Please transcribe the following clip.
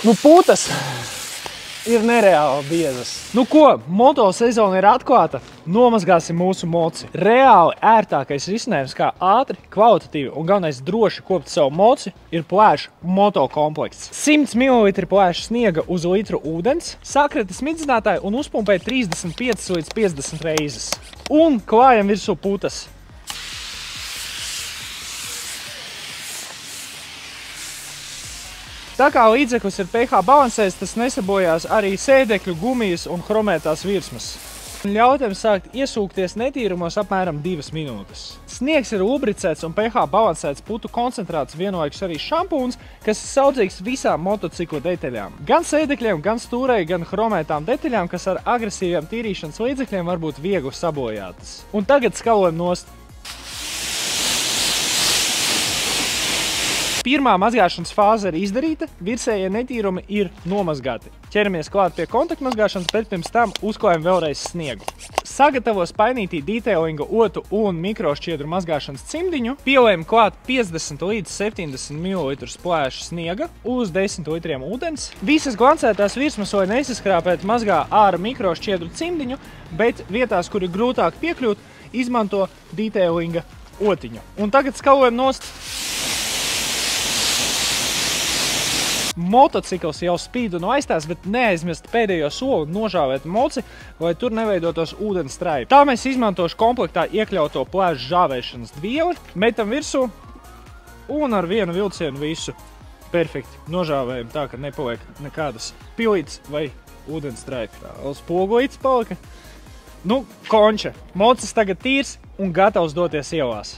Nu, putas ir nereāli biezas. Nu ko, moto sezona ir atklāta. Nomazgāsim mūsu moci. Reāli ērtākais risinājums, kā ātri, kvalitatīvi un galvenais droši kopt savu moci, ir plēšu moto komplekts. 100 ml plēšu sniega uz litru ūdens, sakrata smidzinātāju un uzpumpē 35 līdz 50 reizes. Un klājam virsū putas. Tā kā līdzeklis ir pH balansēts, tas nesabojās arī sēdekļu, gumijas un chromētās virsmas. Ļautiem sākt iesūkties netīrumos apmēram 2 minūtes. Sniegs ir lubricēts un pH balansēts putu koncentrāts, vienlaikus arī šampūns, kas ir saudzīgs visām motocikla detaļām. Gan sēdekļiem, gan stūrei, gan chromētām detaļām, kas ar agresīviem tīrīšanas līdzekļiem var būt viegli sabojātas. Un tagad skalojam nost. Pirmā mazgāšanas fāze ir izdarīta, virsējie netīrumi ir nomazgāti. Ķeramies klāt pie kontaktmazgāšanas, bet pirms tam uzklājam vēlreiz sniegu. Sagatavo spainītī detailinga otu un mikrošķiedru mazgāšanas cimdiņu, pielējam klāt 50 līdz 70 ml plēša sniega uz 10 litriem ūdens. Visas glancētās virsmas, lai nesaskrāpēt, mazgā ar mikrošķiedru cimdiņu, bet vietās, kur ir grūtāk piekļūt, izmanto detailinga otiņu. Un tagad skalojam nost. Motocikls jau spīd un aizstās, bet neaizmirst pēdējo soli nožāvēt moci, lai tur neveidotos ūdens straipi. Tā mēs izmantošu komplektā iekļauto plēšu žāvēšanas dvieli, metam virsū un ar vienu vilcienu visu perfekti nožāvējam tā, ka nepaliek nekādas pilītes vai ūdens straipi. Tā, vēl spogulītes palika. Nu, konča. Mocis tagad tīrs un gatavs doties ielās.